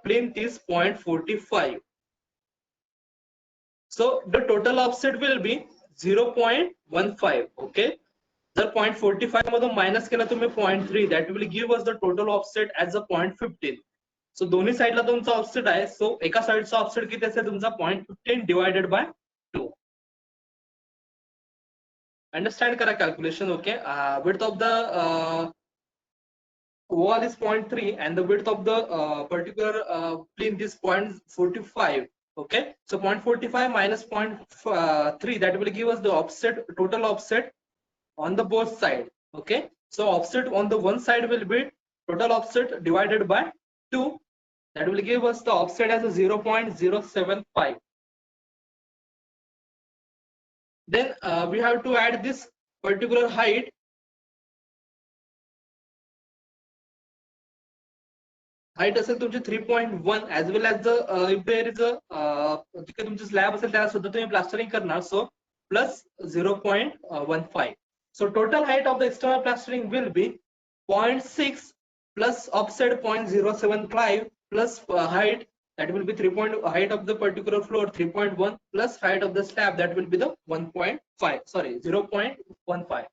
plinth is 0.45. So the total offset will be 0.15. Okay, जर 0.45 मधून minus केला तुम्ही 0.3, that will give us the total offset as a 0.15. सो दोन्ही साइडला तुमचा offset आहे. सो एका साइडचा offset किती असेल तुमचा 0.15 डिवायडेड बाय 2. अंडरस्टँड करा calculation. Okay, width of the wall is 0.3 and the width of the particular plinth is 0.45. okay, so 0.45 minus 0.3, that will give us the offset, total offset on the both side. Okay, so offset on the one side will be total offset divided by 2, that will give us the offset as a 0.075. then we have to add this particular height. height असेल तुमची 3.1 as well as the if there is a जे काही तुमची slab असेल त्याला सुद्धा तुम्ही plastering करणार, so plus 0.15. so total height of the external plastering will be 0.6 plus offset 0.075 plus height, that will be 3. height of the particular floor 3.1 plus height of the slab, that will be the 1.5, sorry 0.15.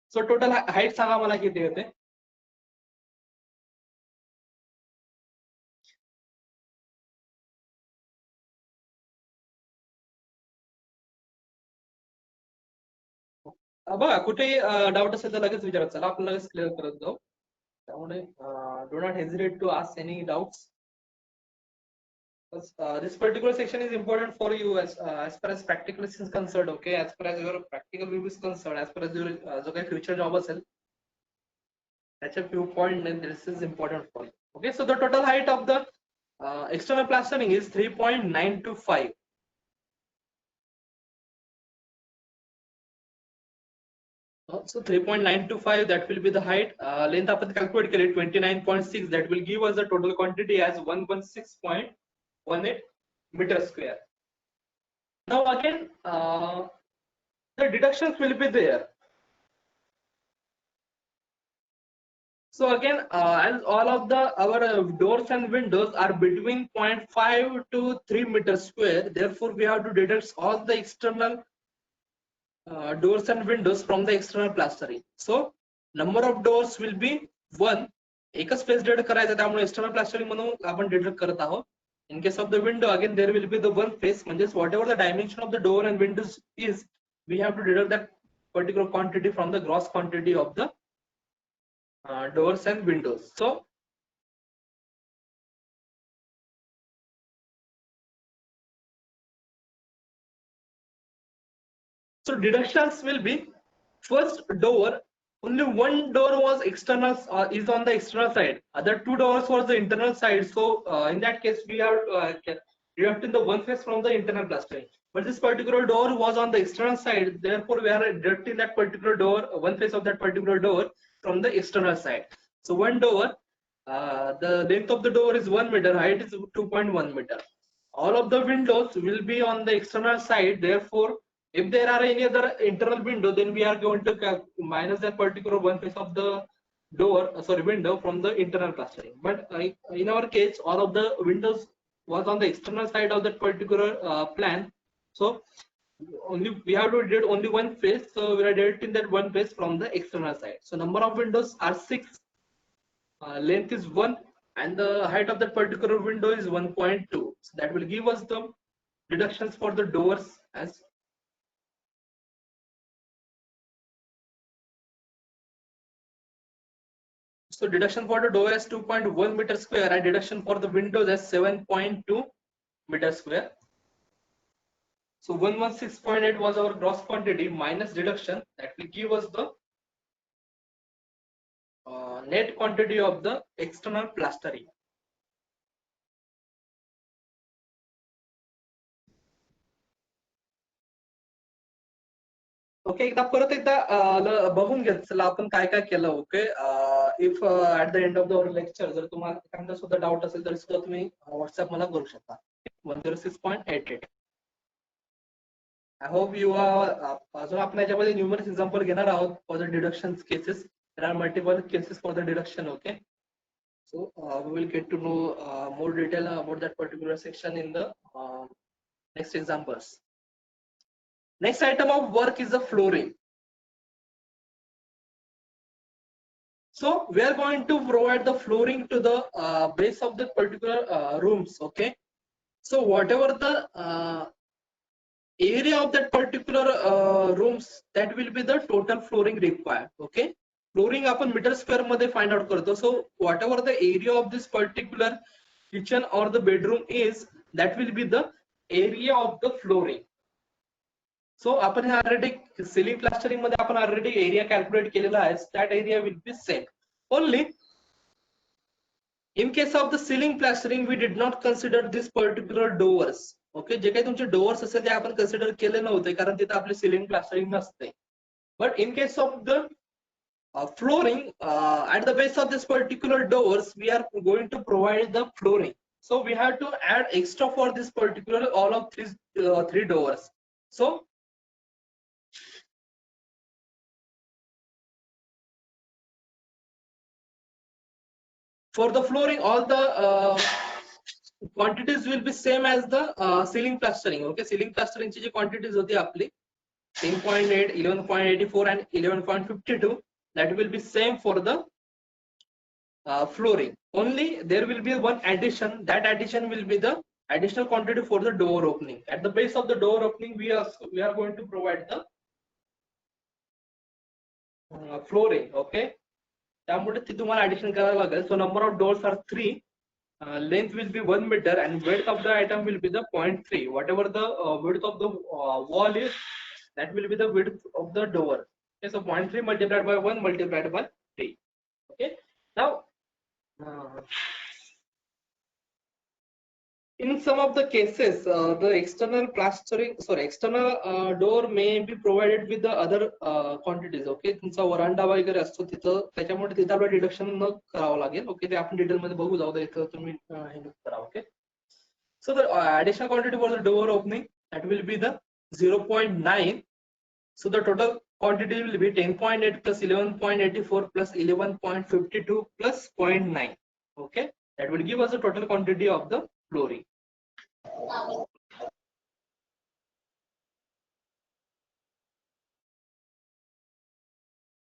so total height सांगा मला किती येते. बघा कुठेही doubt असेल तर लगेच विचारत चला, आपण लगेच क्लिअर करत जाऊ. त्यामुळे do not hesitate to ask any doubts. This particular section is important for you as far as practical is concerned. Okay, as far as your practical view is concerned, as far as your जो काही future job असेल त्याच्या few point, this is important for you. Okay, so the total height of the external plastering is 3.925. So 3.925, that will be the height. Length आपण calculate केले 29.6, that will give us the total quantity as 116.18 meter square. Now again the deductions will be there. So again as all of the our doors and windows are between 0.5 to 3 meters square, therefore we have to deduct all the external doors and windows from the external plastering. So number of doors will be 1. एकच space deduct करायचा, त्यामुळे external plastering म्हणून आपण deduct करत आहोत. In case of the window, again there will be the one face, म्हणजे whatever the dimension of the door and windows is, we have to deduct that particular quantity from the gross quantity of the doors and windows. So deductions will be, first door, only one door was external, is on the external side, other 2 doors was the internal side. So in that case we are deducting the one face from the internal plastering, but this particular door was on the external side, therefore we are deducting that particular door, one face of that particular door from the external side. So one door, the length of the door is 1 meter, height is 2.1 meter. all of the windows will be on the external side, therefore if there are any other internal window, then we are going to minus that particular one face of the window from the internal plastering. But in our case, all of the windows was on the external side of that particular plan. So only we have to did only one face. So we are directing that one face from the external side. So number of windows are 6, length is 1, and the height of that particular window is 1.2. So that will give us the deductions for the doors as so deduction for the door as 2.1 meter square and deduction for the windows as 7.2 meter square. So 116.8 was our gross quantity minus deduction, that will give us the net quantity of the external plastering. Okay, एकदा परत एकदा बघून घेत चला आपण काय काय केलं. Okay, if at the end of the lecture जर तुम्हाला एखादा सुद्धा डाऊट असेल तर सुद्धा तुम्ही व्हॉट्सअप मला करू शकता. 106.88. आय होप यू अजून आपण याच्यामध्ये न्यूमरस एक्झाम्पल घेणार आहोत for the deduction cases. There are multiple cases for the deduction. Okay, so we will get to know more detail about that particular section in the next examples. Next item of work is the flooring. So we are going to provide the flooring to the base of the particular rooms. Okay, so whatever the area of that particular rooms, that will be the total flooring required. Okay, flooring आपण metre square मध्ये find out करतो. So whatever the area of this particular kitchen or the bedroom is, that will be the area of the flooring. So आपण हे already ceiling plastering मध्ये आपण already area calculate केलेला आहे. That area will be same. Only in case of the ceiling plastering we did not consider this particular doors. Okay, जे काही तुमचे doors असते ते आपण कन्सिडर केले नव्हते कारण तिथे आपले सिलिंग प्लास्टरिंग नसते. But in case of the flooring, at the base of this particular doors we are going to provide the flooring. So we have to add extra for this particular all of these three doors. So for the flooring, all the quantities will be same as the ceiling plastering. Okay, ceiling plastering ची जी quantities होती आपली 10.8, 11.84 and 11.52, that will be same for the flooring. Only there will be one addition. That addition will be the additional quantity for the door opening. At the base of the door opening we are going to provide the flooring. Okay, त्यामुळे ती तुम्हाला addition करायला लागेल. So number of doors are 3, length will be 1 meter and width of the item will be the 0.3. Whatever the width of the wall is, that will be the width of the door. Okay, so 0.3 multiplied by 1 multiplied by 3. Okay, now in some of the cases the external door may be provided with the other quantities. Okay, तुमचा वरांडा वगैरे असतो तिथं, त्याच्यामुळे तिथं आपल्याला deduction न करावं लागेल. ओके, ते आपण डिटेल मध्ये बघू जाऊ दे, इथं तुम्ही हे करा. Okay, so the additional quantity for the door opening, that will be the 0.9. so the total quantity will be 10.8 plus 11.84 plus 11.52 plus 0.9. okay, that will give us the total quantity of the flooring.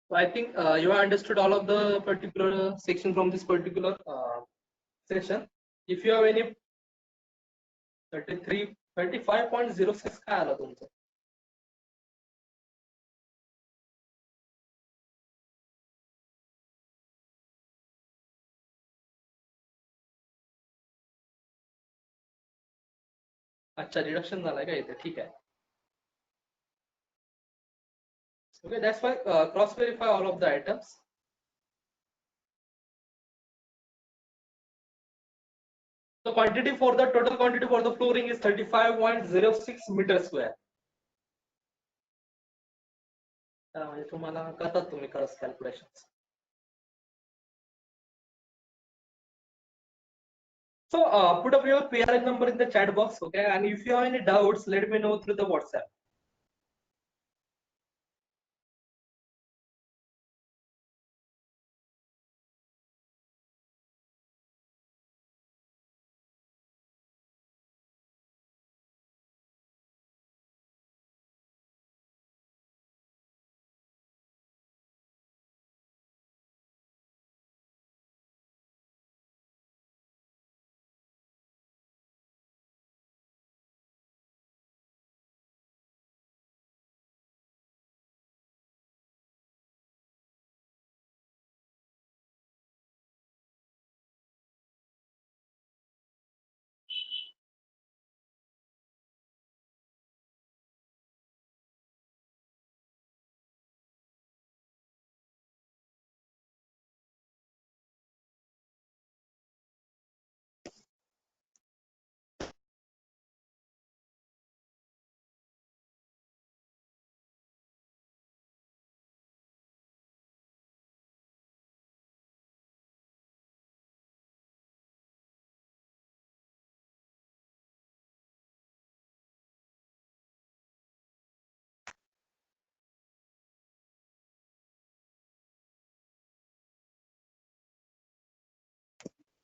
So I think you have understood all of the particular section from this particular session. If you have any 35.06 काय आला तुमचं? अच्छा, deduction झालाय का इथे? ठीक आहे. Okay, that's why cross verify all of the items. The quantity for the total quantity for the flooring is 35.06 meter square. म्हणजे तुम्हाला करतात तुम्ही cross calculations. So put up your PRN number in the chat box. Okay, and if you have any doubts, let me know through the WhatsApp.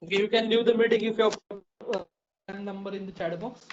Okay, you can leave the meeting if you have number in the chat box.